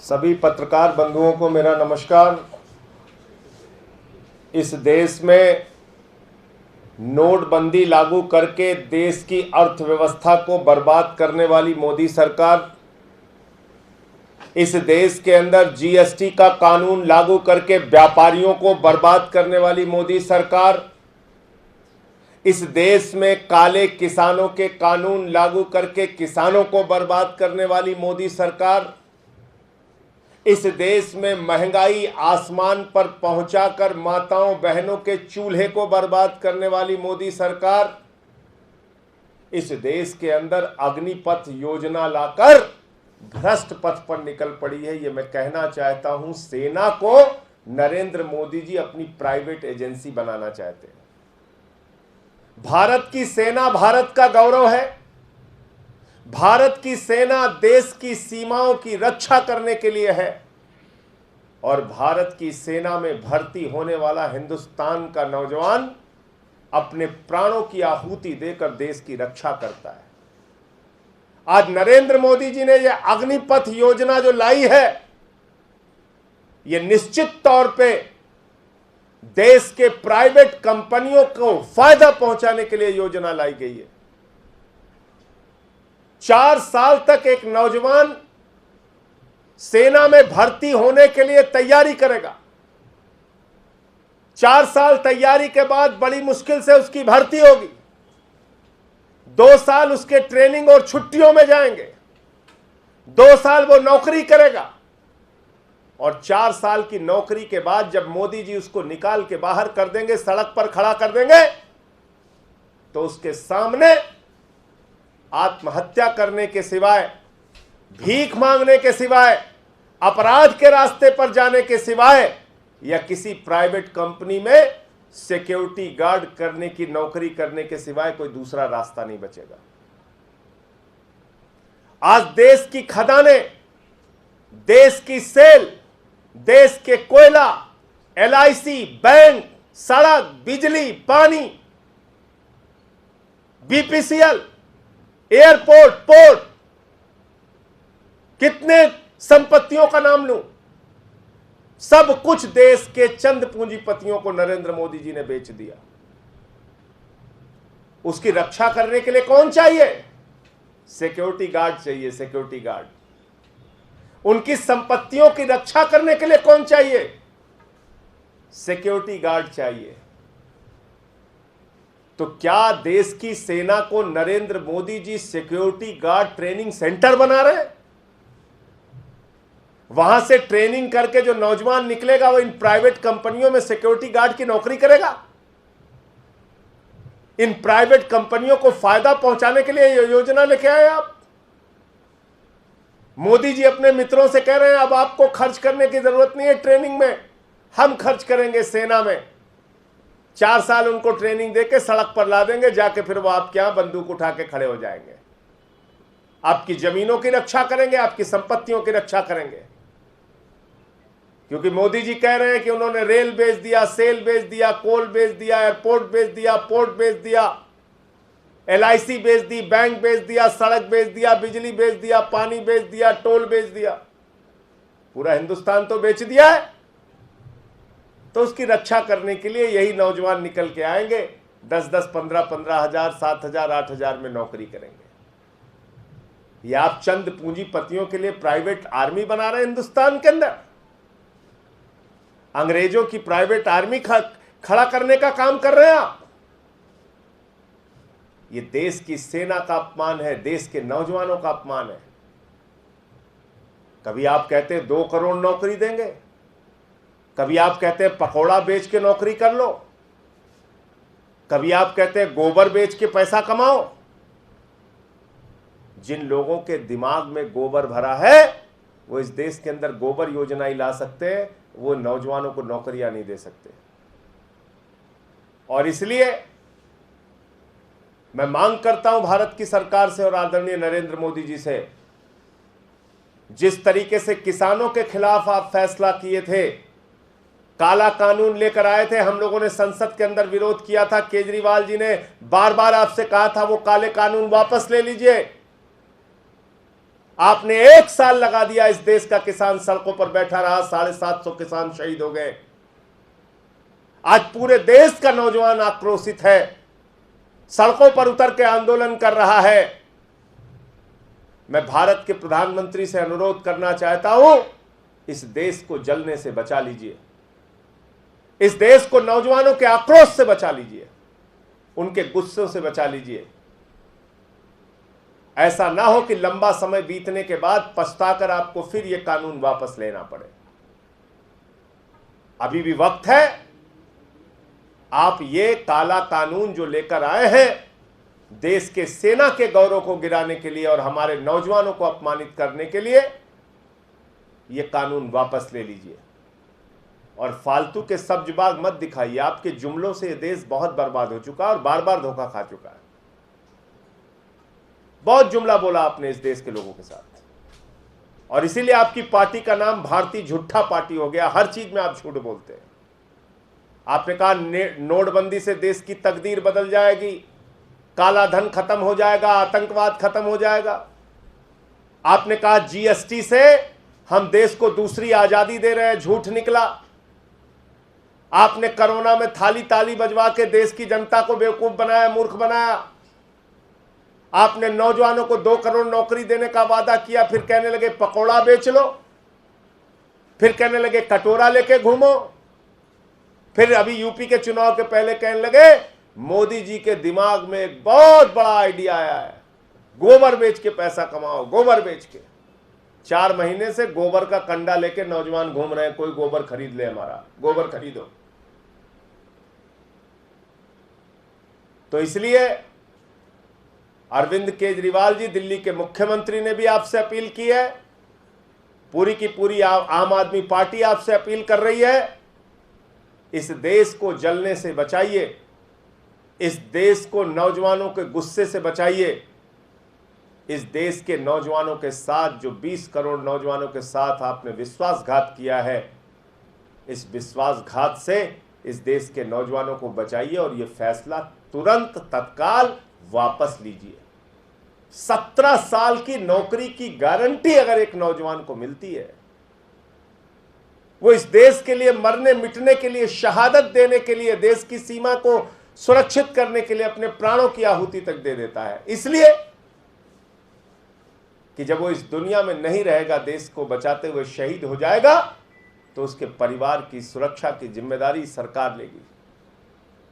सभी पत्रकार बंधुओं को मेरा नमस्कार। इस देश में नोटबंदी लागू करके देश की अर्थव्यवस्था को बर्बाद करने वाली मोदी सरकार, इस देश के अंदर जीएसटी का कानून लागू करके व्यापारियों को बर्बाद करने वाली मोदी सरकार, इस देश में काले किसानों के कानून लागू करके किसानों को बर्बाद करने वाली मोदी सरकार, इस देश में महंगाई आसमान पर पहुंचाकर माताओं बहनों के चूल्हे को बर्बाद करने वाली मोदी सरकार, इस देश के अंदर अग्निपथ योजना लाकर भ्रष्ट पथ पर निकल पड़ी है। ये मैं कहना चाहता हूं, सेना को नरेंद्र मोदी जी अपनी प्राइवेट एजेंसी बनाना चाहते हैं। भारत की सेना भारत का गौरव है। भारत की सेना देश की सीमाओं की रक्षा करने के लिए है और भारत की सेना में भर्ती होने वाला हिंदुस्तान का नौजवान अपने प्राणों की आहुति देकर देश की रक्षा करता है। आज नरेंद्र मोदी जी ने यह अग्निपथ योजना जो लाई है, यह निश्चित तौर पे देश के प्राइवेट कंपनियों को फायदा पहुंचाने के लिए योजना लाई गई है। 4 साल तक एक नौजवान सेना में भर्ती होने के लिए तैयारी करेगा। 4 साल तैयारी के बाद बड़ी मुश्किल से उसकी भर्ती होगी। 2 साल उसके ट्रेनिंग और छुट्टियों में जाएंगे। 2 साल वो नौकरी करेगा और 4 साल की नौकरी के बाद जब मोदी जी उसको निकाल के बाहर कर देंगे, सड़क पर खड़ा कर देंगे, तो उसके सामने आत्महत्या करने के सिवाय, भीख मांगने के सिवाय, अपराध के रास्ते पर जाने के सिवाय या किसी प्राइवेट कंपनी में सिक्योरिटी गार्ड करने की नौकरी करने के सिवाय कोई दूसरा रास्ता नहीं बचेगा। आज देश की खदानें, देश की सेल, देश के कोयला, एलआईसी, बैंक, सड़क, बिजली, पानी, बीपीसीएल, एयरपोर्ट, पोर्ट, कितने संपत्तियों का नाम लूं, सब कुछ देश के चंद पूंजीपतियों को नरेंद्र मोदी जी ने बेच दिया। उसकी रक्षा करने के लिए कौन चाहिए? सिक्योरिटी गार्ड चाहिए। Security guard. उनकी संपत्तियों की रक्षा करने के लिए कौन चाहिए? सिक्योरिटी गार्ड चाहिए। तो क्या देश की सेना को Narendra Modi ji security guard training centre बना रहे हैं? वहां से ट्रेनिंग करके जो नौजवान निकलेगा वो इन प्राइवेट कंपनियों में सिक्योरिटी गार्ड की नौकरी करेगा। इन प्राइवेट कंपनियों को फायदा पहुंचाने के लिए ये योजना लेके आए आप। मोदी जी अपने मित्रों से कह रहे हैं अब आपको खर्च करने की जरूरत नहीं है ट्रेनिंग में, हम खर्च करेंगे सेना में। 4 साल उनको ट्रेनिंग देके सड़क पर ला देंगे, जाके फिर वो आपके यहां बंदूक उठा के खड़े हो जाएंगे। आपकी जमीनों की रक्षा करेंगे, आपकी संपत्तियों की रक्षा करेंगे। क्योंकि मोदी जी कह रहे हैं कि उन्होंने रेल बेच दिया, सेल बेच दिया, कोल बेच दिया, एयरपोर्ट बेच दिया, पोर्ट बेच दिया, एलआईसी बेच दी, बैंक बेच दिया, सड़क बेच दिया, बिजली बेच दिया, पानी बेच दिया, टोल बेच दिया। पूरा हिंदुस्तान तो बेच दिया है। तो उसकी रक्षा करने के लिए यही नौजवान निकल के आएंगे, 10-10, 15-15 हजार, 7 हजार, 8 हजार में नौकरी करेंगे। या आप चंद पूंजीपतियों के लिए प्राइवेट आर्मी बना रहे हैं हिंदुस्तान के अंदर। अंग्रेजों की प्राइवेट आर्मी खड़ा करने का काम कर रहे हैं आप। ये देश की सेना का अपमान है, देश के नौजवानों का अपमान है। कभी आप कहते हैं 2 करोड़ नौकरी देंगे, कभी आप कहते हैं पकौड़ा बेच के नौकरी कर लो, कभी आप कहते हैं गोबर बेच के पैसा कमाओ। जिन लोगों के दिमाग में गोबर भरा है वो इस देश के अंदर गोबर योजना ही ला सकते हैं, वो नौजवानों को नौकरियां नहीं दे सकते। और इसलिए मैं मांग करता हूं भारत की सरकार से और आदरणीय नरेंद्र मोदी जी से, जिस तरीके से किसानों के खिलाफ आप फैसला किए थे, काला कानून लेकर आए थे, हम लोगों ने संसद के अंदर विरोध किया था। केजरीवाल जी ने बार बार आपसे कहा था वो काले कानून वापस ले लीजिए। आपने 1 साल लगा दिया, इस देश का किसान सड़कों पर बैठा रहा, 750 किसान शहीद हो गए। आज पूरे देश का नौजवान आक्रोशित है, सड़कों पर उतर के आंदोलन कर रहा है। मैं भारत के प्रधानमंत्री से अनुरोध करना चाहता हूं, इस देश को जलने से बचा लीजिए, इस देश को नौजवानों के आक्रोश से बचा लीजिए, उनके गुस्सों से बचा लीजिए। ऐसा ना हो कि लंबा समय बीतने के बाद पछताकर आपको फिर यह कानून वापस लेना पड़े। अभी भी वक्त है। आप ये काला कानून जो लेकर आए हैं, देश के सेना के गौरव को गिराने के लिए और हमारे नौजवानों को अपमानित करने के लिए, यह कानून वापस ले लीजिए और फालतू के सब्जबाग मत दिखाइए। आपके जुमलों से यह देश बहुत बर्बाद हो चुका है और बार बार धोखा खा चुका है। बहुत जुमला बोला आपने इस देश के लोगों के साथ, और इसीलिए आपकी पार्टी का नाम भारतीय झूठा पार्टी हो गया। हर चीज में आप झूठ बोलते हैं। आपने कहा नोटबंदी से देश की तकदीर बदल जाएगी, काला धन खत्म हो जाएगा, आतंकवाद खत्म हो जाएगा। आपने कहा जीएसटी से हम देश को दूसरी आजादी दे रहे हैं, झूठ निकला। आपने कोरोना में थाली ताली बजवा के देश की जनता को बेवकूफ बनाया, मूर्ख बनाया। आपने नौजवानों को 2 करोड़ नौकरी देने का वादा किया, फिर कहने लगे पकौड़ा बेच लो, फिर कहने लगे कटोरा लेके घूमो, फिर अभी यूपी के चुनाव के पहले कहने लगे मोदी जी के दिमाग में एक बहुत बड़ा आइडिया आया है, गोबर बेच के पैसा कमाओ, गोबर बेच के। 4 महीने से गोबर का कंडा लेके नौजवान घूम रहे हैं, कोई गोबर खरीद ले, हमारा गोबर खरीदो। तो इसलिए अरविंद केजरीवाल जी, दिल्ली के मुख्यमंत्री ने भी आपसे अपील की है, पूरी की पूरी आम आदमी पार्टी आपसे अपील कर रही है, इस देश को जलने से बचाइए, इस देश को नौजवानों के गुस्से से बचाइए। इस देश के नौजवानों के साथ, जो 20 करोड़ नौजवानों के साथ आपने विश्वासघात किया है, इस विश्वासघात से इस देश के नौजवानों को बचाइए और यह फैसला तुरंत तत्काल वापस लीजिए। 17 साल की नौकरी की गारंटी अगर एक नौजवान को मिलती है, वो इस देश के लिए मरने मिटने के लिए, शहादत देने के लिए, देश की सीमा को सुरक्षित करने के लिए अपने प्राणों की आहुति तक दे देता है। इसलिए कि जब वो इस दुनिया में नहीं रहेगा, देश को बचाते हुए शहीद हो जाएगा, तो उसके परिवार की सुरक्षा की जिम्मेदारी सरकार लेगी।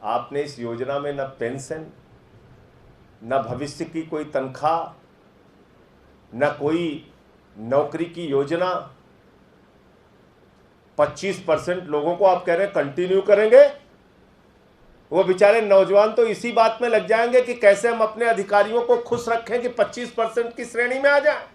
आपने इस योजना में न पेंशन, न भविष्य की कोई तनख्वाह, न कोई नौकरी की योजना। 25% लोगों को आप कह रहे हैं कंटिन्यू करेंगे। वो बेचारे नौजवान तो इसी बात में लग जाएंगे कि कैसे हम अपने अधिकारियों को खुश रखें कि 25% की श्रेणी में आ जाए।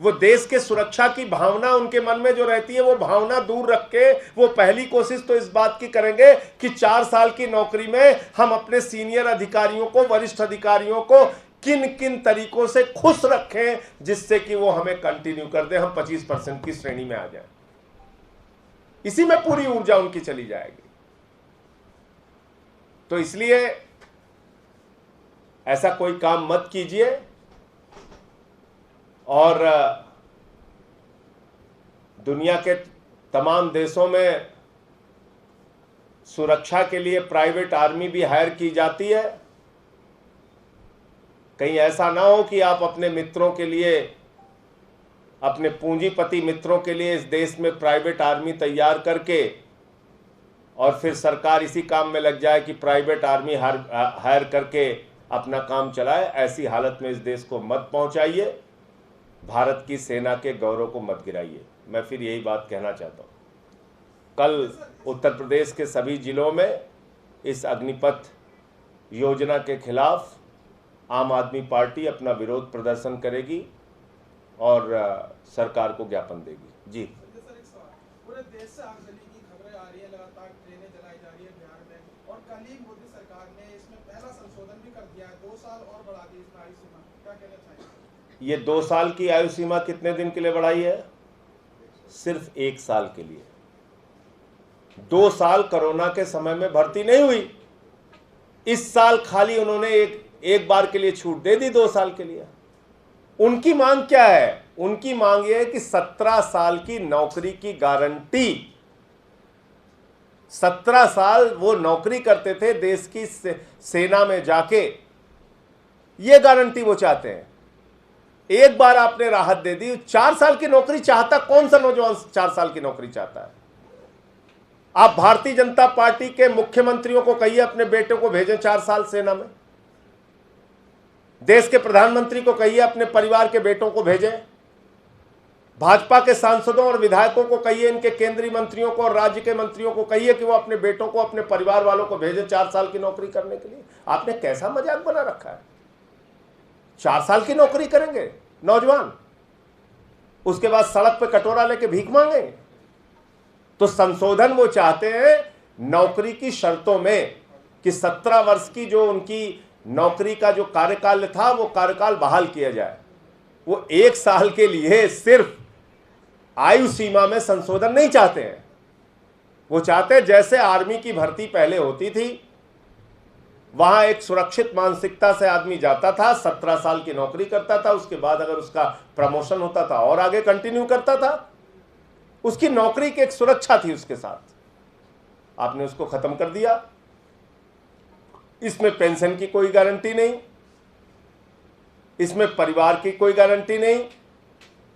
वो देश के सुरक्षा की भावना उनके मन में जो रहती है, वो भावना दूर रख के वो पहली कोशिश तो इस बात की करेंगे कि 4 साल की नौकरी में हम अपने सीनियर अधिकारियों को, वरिष्ठ अधिकारियों को किन किन तरीकों से खुश रखें जिससे कि वो हमें कंटिन्यू कर दे, हम 25% की श्रेणी में आ जाएं। इसी में पूरी ऊर्जा उनकी चली जाएगी। तो इसलिए ऐसा कोई काम मत कीजिए। और दुनिया के तमाम देशों में सुरक्षा के लिए प्राइवेट आर्मी भी हायर की जाती है। कहीं ऐसा ना हो कि आप अपने मित्रों के लिए, अपने पूंजीपति मित्रों के लिए इस देश में प्राइवेट आर्मी तैयार करके और फिर सरकार इसी काम में लग जाए कि प्राइवेट आर्मी हायर करके अपना काम चलाए। ऐसी हालत में इस देश को मत पहुंचाइए, भारत की सेना के गौरव को मत गिराइए। मैं फिर यही बात कहना चाहता हूँ। कल उत्तर प्रदेश के सभी जिलों में इस अग्निपथ योजना के खिलाफ आम आदमी पार्टी अपना विरोध प्रदर्शन करेगी और सरकार को ज्ञापन देगी। जी पूरे देश से आगजनी की खबरें आ रही है, लगातार ट्रेनें जलाई जा रही है बिहार में, और कल ही मोदी सरकार ने इसमें पहला संशोधन भी कर दिया है, 2 साल और बढ़ा दी इसमें आयु सीमा। क्या कहना चाहिए? ये 2 साल की आयु सीमा कितने दिन के लिए बढ़ाई है? सिर्फ 1 साल के लिए। 2 साल कोरोना के समय में भर्ती नहीं हुई। इस साल खाली उन्होंने एक बार के लिए छूट दे दी 2 साल के लिए। उनकी मांग क्या है? उनकी मांग यह है कि 17 साल की नौकरी की गारंटी, 17 साल वो नौकरी करते थे देश की सेना में जाके, ये गारंटी वो चाहते हैं। एक बार आपने राहत दे दी। 4 साल की नौकरी चाहता कौन सा नौजवान 4 साल की नौकरी चाहता है? आप भारतीय जनता पार्टी के मुख्यमंत्रियों को कहिए अपने बेटे को भेजें 4 साल सेना में। देश के प्रधानमंत्री को कहिए अपने परिवार के बेटों को भेजें। भाजपा के सांसदों और विधायकों को कहिए, इनके केंद्रीय मंत्रियों को और राज्य के मंत्रियों को कहिए कि वो अपने बेटों को, अपने परिवार वालों को भेजें 4 साल की नौकरी करने के लिए। आपने कैसा मजाक बना रखा है? 4 साल की नौकरी करेंगे नौजवान, उसके बाद सड़क पे कटोरा लेके भीख मांगेंगे? तो संशोधन वो चाहते हैं नौकरी की शर्तों में कि 17 वर्ष की जो उनकी नौकरी का जो कार्यकाल था वो कार्यकाल बहाल किया जाए। वो 1 साल के लिए सिर्फ आयु सीमा में संशोधन नहीं चाहते हैं। वो चाहते हैं जैसे आर्मी की भर्ती पहले होती थी, वहां एक सुरक्षित मानसिकता से आदमी जाता था, 17 साल की नौकरी करता था, उसके बाद अगर उसका प्रमोशन होता था और आगे कंटिन्यू करता था, उसकी नौकरी की एक सुरक्षा थी उसके साथ। आपने उसको खत्म कर दिया। इसमें पेंशन की कोई गारंटी नहीं, इसमें परिवार की कोई गारंटी नहीं,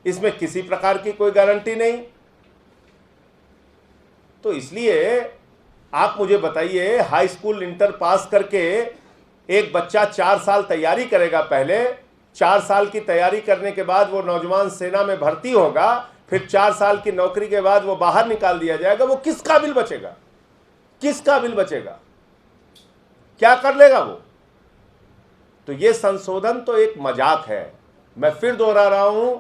इसमें किसी प्रकार की कोई गारंटी नहीं। तो इसलिए आप मुझे बताइए, हाई स्कूल इंटर पास करके एक बच्चा 4 साल तैयारी करेगा, पहले 4 साल की तैयारी करने के बाद वो नौजवान सेना में भर्ती होगा, फिर 4 साल की नौकरी के बाद वो बाहर निकाल दिया जाएगा। वो किस काबिल बचेगा? किस काबिल बचेगा? क्या कर लेगा वो? तो ये संशोधन तो एक मजाक है। मैं फिर दोहरा रहा हूं,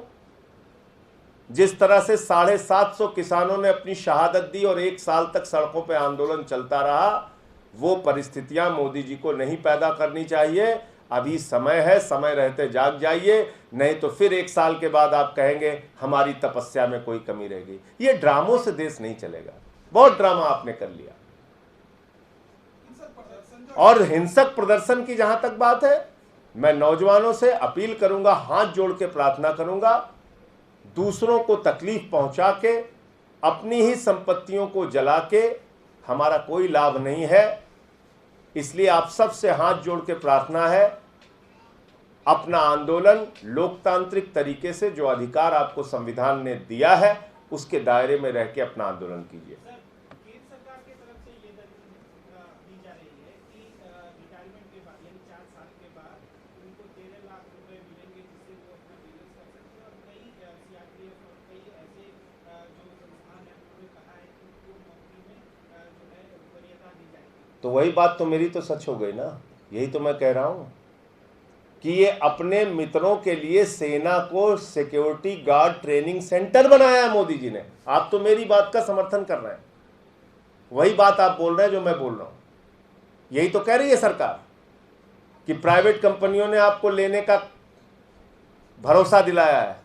जिस तरह से 750 किसानों ने अपनी शहादत दी और 1 साल तक सड़कों पर आंदोलन चलता रहा, वो परिस्थितियां मोदी जी को नहीं पैदा करनी चाहिए। अभी समय है, समय रहते जाग जाइए, नहीं तो फिर 1 साल के बाद आप कहेंगे हमारी तपस्या में कोई कमी रह गई। ये ड्रामों से देश नहीं चलेगा। बहुत ड्रामा आपने कर लिया। और हिंसक प्रदर्शन की जहां तक बात है, मैं नौजवानों से अपील करूंगा, हाथ जोड़ के प्रार्थना करूंगा, दूसरों को तकलीफ पहुंचा के, अपनी ही संपत्तियों को जला के हमारा कोई लाभ नहीं है। इसलिए आप सबसे हाथ जोड़ के प्रार्थना है, अपना आंदोलन लोकतांत्रिक तरीके से, जो अधिकार आपको संविधान ने दिया है, उसके दायरे में रह के अपना आंदोलन कीजिए। तो वही बात तो मेरी तो सच हो गई ना। यही तो मैं कह रहा हूं कि ये अपने मित्रों के लिए सेना को सिक्योरिटी गार्ड ट्रेनिंग सेंटर बनाया है मोदी जी ने। आप तो मेरी बात का समर्थन कर रहे हैं, वही बात आप बोल रहे हैं जो मैं बोल रहा हूं। यही तो कह रही है सरकार कि प्राइवेट कंपनियों ने आपको लेने का भरोसा दिलाया है।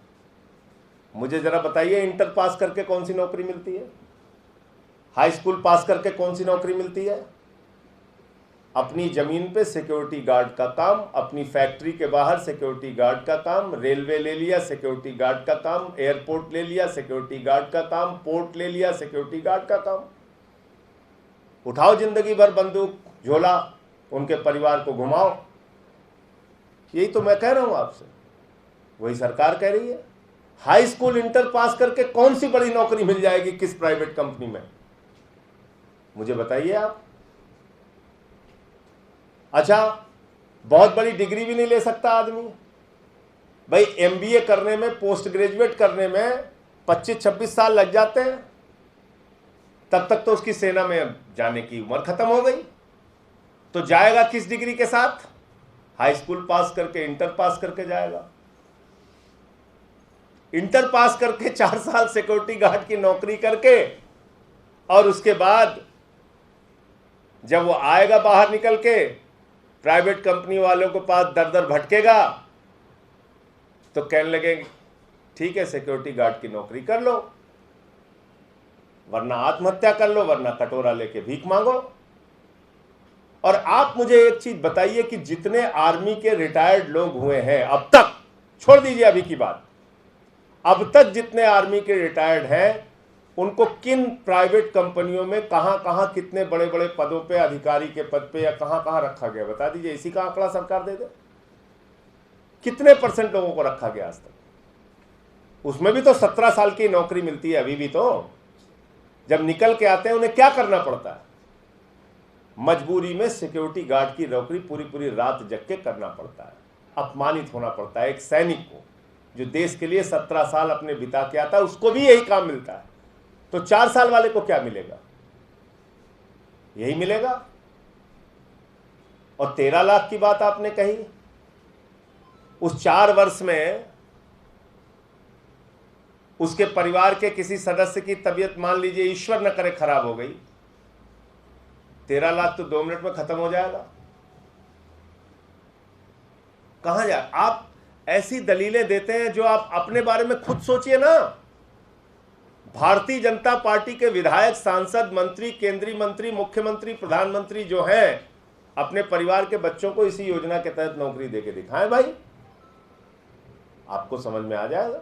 मुझे जरा बताइए, इंटर पास करके कौन सी नौकरी मिलती है? हाई स्कूल पास करके कौन सी नौकरी मिलती है? अपनी जमीन पे सिक्योरिटी गार्ड का काम, अपनी फैक्ट्री के बाहर सिक्योरिटी गार्ड का काम, रेलवे ले लिया सिक्योरिटी गार्ड का काम, एयरपोर्ट ले लिया सिक्योरिटी गार्ड का काम, पोर्ट ले लिया सिक्योरिटी गार्ड का काम। उठाओ जिंदगी भर बंदूक झोला, उनके परिवार को घुमाओ। यही तो मैं कह रहा हूं आपसे, वही सरकार कह रही है। हाई स्कूल इंटर पास करके कौन सी बड़ी नौकरी मिल जाएगी किस प्राइवेट कंपनी में? मुझे बताइए आप। अच्छा, बहुत बड़ी डिग्री भी नहीं ले सकता आदमी? भाई एमबीए करने में, पोस्ट ग्रेजुएट करने में 25-26 साल लग जाते हैं, तब तक तो उसकी सेना में जाने की उम्र खत्म हो गई। तो जाएगा किस डिग्री के साथ? हाई स्कूल पास करके, इंटर पास करके जाएगा। इंटर पास करके 4 साल सिक्योरिटी गार्ड की नौकरी करके, और उसके बाद जब वो आएगा बाहर निकल के, प्राइवेट कंपनी वालों के पास दर दर भटकेगा, तो कहने लगे ठीक है सिक्योरिटी गार्ड की नौकरी कर लो, वरना आत्महत्या कर लो, वरना कटोरा लेके भीख मांगो। और आप मुझे एक चीज बताइए कि जितने आर्मी के रिटायर्ड लोग हुए हैं अब तक, छोड़ दीजिए अभी की बात, अब तक जितने आर्मी के रिटायर्ड हैं उनको किन प्राइवेट कंपनियों में कहां कहां कितने बड़े बड़े पदों पे, अधिकारी के पद पे या कहां कहां रखा गया, बता दीजिए। इसी का आंकड़ा सरकार दे दे, कितने % लोगों को रखा गया आज तक। उसमें भी तो 17 साल की नौकरी मिलती है अभी भी। तो जब निकल के आते हैं उन्हें क्या करना पड़ता है, मजबूरी में सिक्योरिटी गार्ड की नौकरी पूरी पूरी रात जग के करना पड़ता है, अपमानित होना पड़ता है। एक सैनिक को जो देश के लिए 17 साल अपने बिता के आता है, उसको भी यही काम मिलता है। तो 4 साल वाले को क्या मिलेगा? यही मिलेगा। और 13 लाख की बात आपने कही, उस 4 वर्ष में उसके परिवार के किसी सदस्य की तबीयत मान लीजिए ईश्वर न करे खराब हो गई, 13 लाख तो 2 मिनट में खत्म हो जाएगा। कहां जाए? आप ऐसी दलीलें देते हैं जो आप अपने बारे में खुद सोचिए ना। भारतीय जनता पार्टी के विधायक, सांसद, मंत्री, केंद्रीय मंत्री, मुख्यमंत्री, प्रधानमंत्री जो हैं, अपने परिवार के बच्चों को इसी योजना के तहत नौकरी देके दिखाएं भाई, आपको समझ में आ जाएगा।